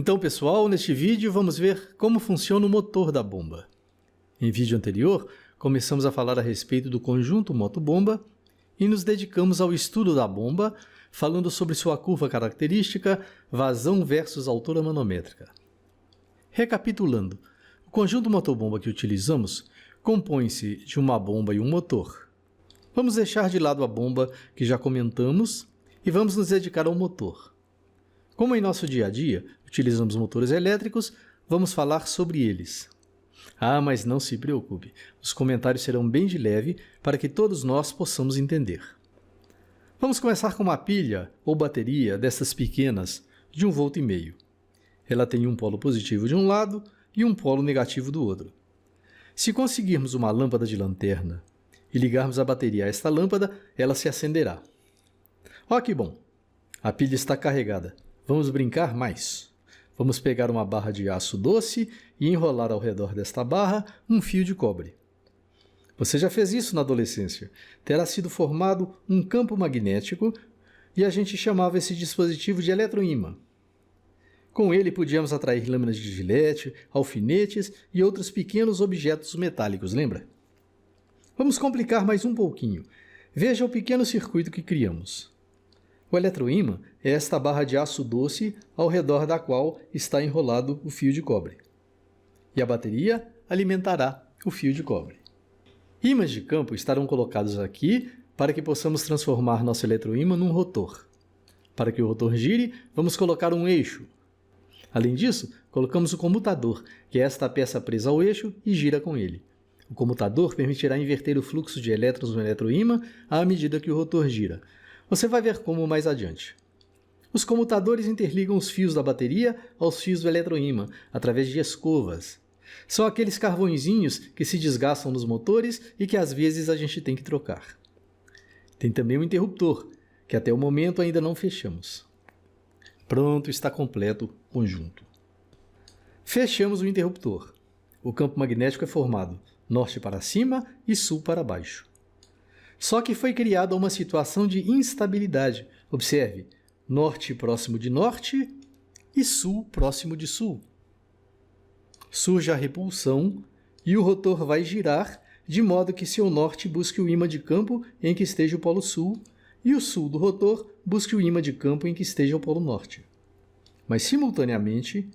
Então, pessoal, neste vídeo vamos ver como funciona o motor da bomba. Em vídeo anterior, começamos a falar a respeito do conjunto moto-bomba e nos dedicamos ao estudo da bomba, falando sobre sua curva característica, vazão versus altura manométrica. Recapitulando, o conjunto motobomba que utilizamos compõe-se de uma bomba e um motor. Vamos deixar de lado a bomba que já comentamos e vamos nos dedicar ao motor. Como em nosso dia a dia utilizamos motores elétricos, vamos falar sobre eles. Mas não se preocupe, os comentários serão bem de leve para que todos nós possamos entender. Vamos começar com uma pilha ou bateria dessas pequenas de 1,5 V. Ela tem um polo positivo de um lado e um polo negativo do outro. Se conseguirmos uma lâmpada de lanterna e ligarmos a bateria a esta lâmpada, ela se acenderá. Ó, que bom! A pilha está carregada. Vamos brincar mais. Vamos pegar uma barra de aço doce e enrolar ao redor desta barra um fio de cobre. Você já fez isso na adolescência. Terá sido formado um campo magnético e a gente chamava esse dispositivo de eletroímã. Com ele podíamos atrair lâminas de gilete, alfinetes e outros pequenos objetos metálicos, lembra? Vamos complicar mais um pouquinho. Veja o pequeno circuito que criamos. O eletroímã é esta barra de aço doce ao redor da qual está enrolado o fio de cobre. E a bateria alimentará o fio de cobre. Ímãs de campo estarão colocados aqui para que possamos transformar nosso eletroímã num rotor. Para que o rotor gire, vamos colocar um eixo. Além disso, colocamos o comutador, que é esta peça presa ao eixo e gira com ele. O comutador permitirá inverter o fluxo de elétrons no eletroímã à medida que o rotor gira. Você vai ver como mais adiante. Os comutadores interligam os fios da bateria aos fios do eletroímã, através de escovas. São aqueles carvõezinhos que se desgastam nos motores e que às vezes a gente tem que trocar. Tem também um interruptor, que até o momento ainda não fechamos. Pronto, está completo o conjunto. Fechamos o interruptor. O campo magnético é formado norte para cima e sul para baixo. Só que foi criada uma situação de instabilidade. Observe, norte próximo de norte e sul próximo de sul. Surge a repulsão e o rotor vai girar de modo que seu norte busque o ímã de campo em que esteja o polo sul e o sul do rotor busque o ímã de campo em que esteja o polo norte. Mas, simultaneamente,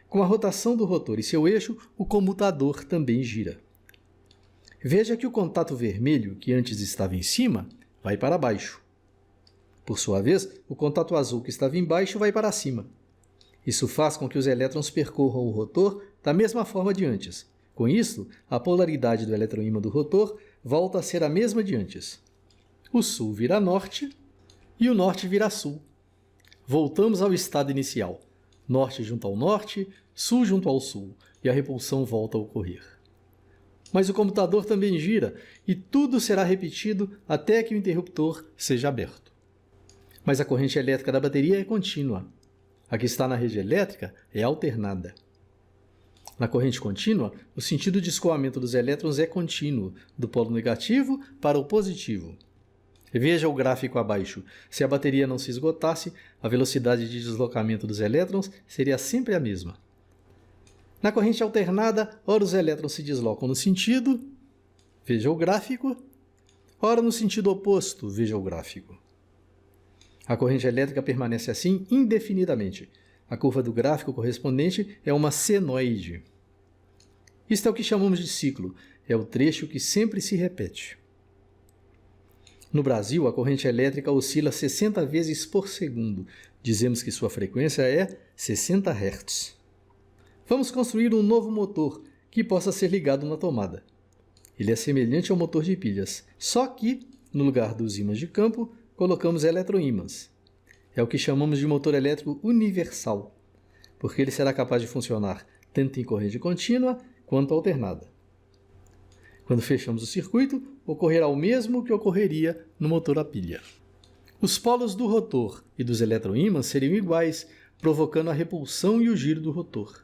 com a rotação do rotor e seu eixo, o comutador também gira. Veja que o contato vermelho, que antes estava em cima, vai para baixo. Por sua vez, o contato azul, que estava embaixo, vai para cima. Isso faz com que os elétrons percorram o rotor da mesma forma de antes. Com isso, a polaridade do eletroímã do rotor volta a ser a mesma de antes. O sul vira norte e o norte vira sul. Voltamos ao estado inicial. Norte junto ao norte, sul junto ao sul, e a repulsão volta a ocorrer. Mas o computador também gira e tudo será repetido até que o interruptor seja aberto. Mas a corrente elétrica da bateria é contínua. A que está na rede elétrica é alternada. Na corrente contínua, o sentido de escoamento dos elétrons é contínuo, do polo negativo para o positivo. Veja o gráfico abaixo. Se a bateria não se esgotasse, a velocidade de deslocamento dos elétrons seria sempre a mesma. Na corrente alternada, ora os elétrons se deslocam no sentido, veja o gráfico, ora no sentido oposto, veja o gráfico. A corrente elétrica permanece assim indefinidamente. A curva do gráfico correspondente é uma senoide. Isto é o que chamamos de ciclo, é o trecho que sempre se repete. No Brasil, a corrente elétrica oscila 60 vezes por segundo. Dizemos que sua frequência é 60 Hz. Vamos construir um novo motor que possa ser ligado na tomada. Ele é semelhante ao motor de pilhas, só que, no lugar dos ímãs de campo, colocamos eletroímãs. É o que chamamos de motor elétrico universal, porque ele será capaz de funcionar tanto em corrente contínua quanto alternada. Quando fechamos o circuito, ocorrerá o mesmo que ocorreria no motor a pilha. Os polos do rotor e dos eletroímãs seriam iguais, provocando a repulsão e o giro do rotor.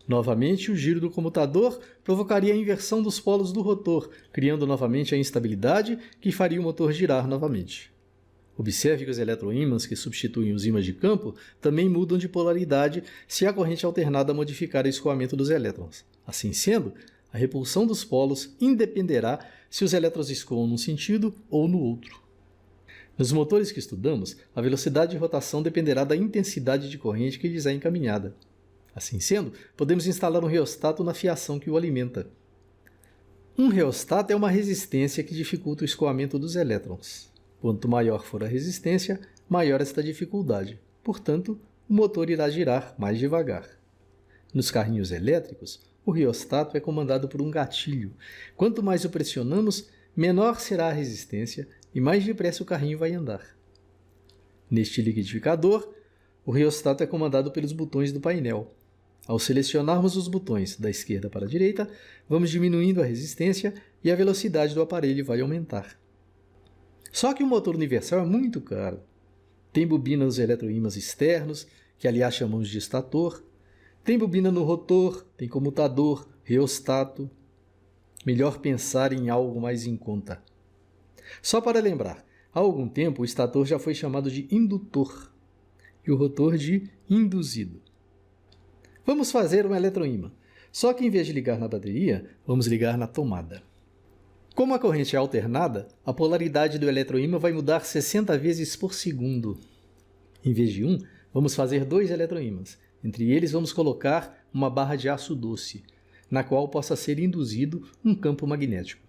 Novamente, o giro do comutador provocaria a inversão dos polos do rotor, criando novamente a instabilidade que faria o motor girar novamente. Observe que os eletroímãs que substituem os ímãs de campo também mudam de polaridade se a corrente alternada modificar o escoamento dos elétrons. Assim sendo, a repulsão dos polos independerá se os elétrons escoam num sentido ou no outro. Nos motores que estudamos, a velocidade de rotação dependerá da intensidade de corrente que lhes é encaminhada. Assim sendo, podemos instalar um reostato na fiação que o alimenta. Um reostato é uma resistência que dificulta o escoamento dos elétrons. Quanto maior for a resistência, maior esta dificuldade. Portanto, o motor irá girar mais devagar. Nos carrinhos elétricos, o reostato é comandado por um gatilho. Quanto mais o pressionamos, menor será a resistência e mais depressa o carrinho vai andar. Neste liquidificador, o reostato é comandado pelos botões do painel. Ao selecionarmos os botões da esquerda para a direita, vamos diminuindo a resistência e a velocidade do aparelho vai aumentar. Só que o motor universal é muito caro. Tem bobina nos eletroímãs externos, que aliás chamamos de estator. Tem bobina no rotor, tem comutador, reostato. Melhor pensar em algo mais em conta. Só para lembrar, há algum tempo o estator já foi chamado de indutor e o rotor de induzido. Vamos fazer um eletroímã, só que em vez de ligar na bateria, vamos ligar na tomada. Como a corrente é alternada, a polaridade do eletroímã vai mudar 60 vezes por segundo. Em vez de um, vamos fazer 2 eletroímãs. Entre eles vamos colocar uma barra de aço doce, na qual possa ser induzido um campo magnético.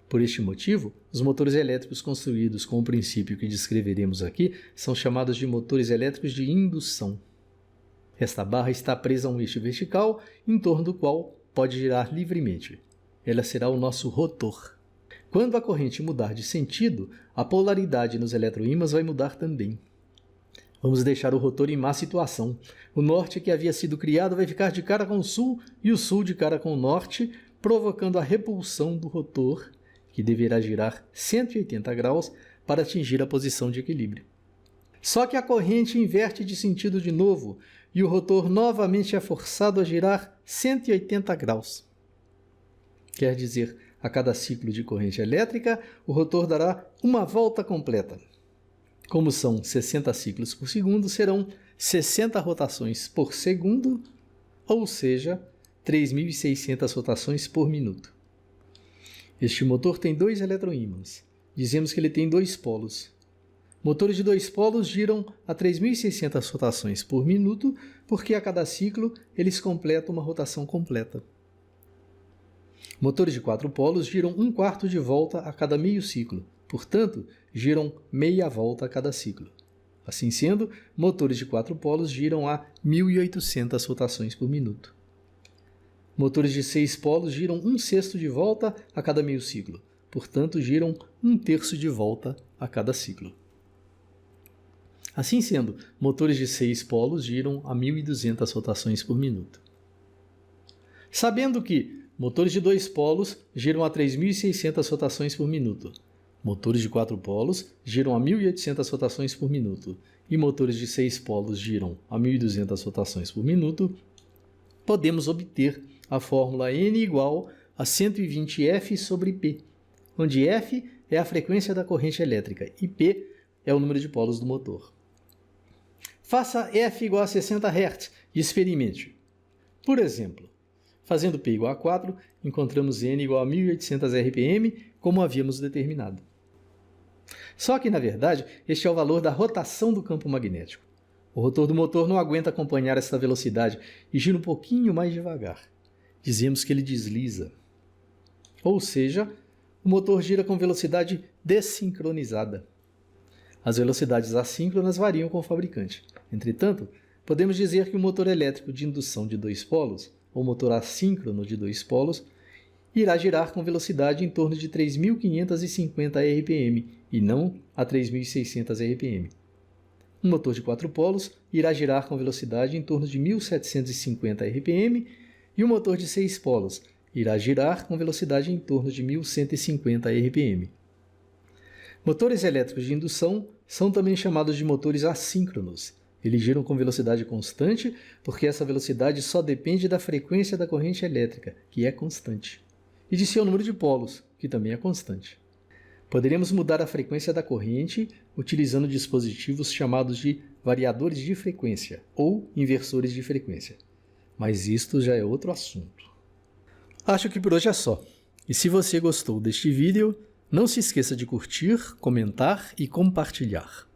Por este motivo, os motores elétricos construídos com o princípio que descreveremos aqui são chamados de motores elétricos de indução. Esta barra está presa a um eixo vertical, em torno do qual pode girar livremente. Ela será o nosso rotor. Quando a corrente mudar de sentido, a polaridade nos eletroímãs vai mudar também. Vamos deixar o rotor em má situação. O norte que havia sido criado vai ficar de cara com o sul e o sul de cara com o norte, provocando a repulsão do rotor, que deverá girar 180 graus para atingir a posição de equilíbrio. Só que a corrente inverte de sentido de novo e o rotor novamente é forçado a girar 180 graus. Quer dizer, a cada ciclo de corrente elétrica, o rotor dará uma volta completa. Como são 60 ciclos por segundo, serão 60 rotações por segundo, ou seja, 3.600 rotações por minuto. Este motor tem 2 eletroímãs. Dizemos que ele tem 2 polos. Motores de 2 polos giram a 3.600 rotações por minuto, porque a cada ciclo eles completam uma rotação completa. Motores de 4 polos giram 1/4 de volta a cada meio ciclo, portanto, giram meia volta a cada ciclo. Assim sendo, motores de 4 polos giram a 1.800 rotações por minuto. Motores de 6 polos giram 1/6 de volta a cada meio ciclo, portanto, giram 1/3 de volta a cada ciclo. Assim sendo, motores de 6 polos giram a 1.200 rotações por minuto. Sabendo que motores de 2 polos giram a 3.600 rotações por minuto, motores de 4 polos giram a 1.800 rotações por minuto e motores de 6 polos giram a 1.200 rotações por minuto, podemos obter a fórmula N igual a 120F sobre P, onde F é a frequência da corrente elétrica e P é o número de polos do motor. Faça F igual a 60 Hz e experimente. Por exemplo, fazendo P igual a 4, encontramos N igual a 1.800 RPM, como havíamos determinado. Só que, na verdade, este é o valor da rotação do campo magnético. O rotor do motor não aguenta acompanhar essa velocidade e gira um pouquinho mais devagar. Dizemos que ele desliza. Ou seja, o motor gira com velocidade dessincronizada. As velocidades assíncronas variam com o fabricante. Entretanto, podemos dizer que o motor elétrico de indução de 2 polos, ou motor assíncrono de 2 polos, irá girar com velocidade em torno de 3.550 RPM e não a 3.600 RPM. Um motor de 4 polos irá girar com velocidade em torno de 1.750 RPM e o motor de 6 polos irá girar com velocidade em torno de 1.150 RPM. Motores elétricos de indução são também chamados de motores assíncronos. Eles giram com velocidade constante porque essa velocidade só depende da frequência da corrente elétrica, que é constante, e de seu número de polos, que também é constante. Poderíamos mudar a frequência da corrente utilizando dispositivos chamados de variadores de frequência ou inversores de frequência. Mas isto já é outro assunto. Acho que por hoje é só. E se você gostou deste vídeo, não se esqueça de curtir, comentar e compartilhar.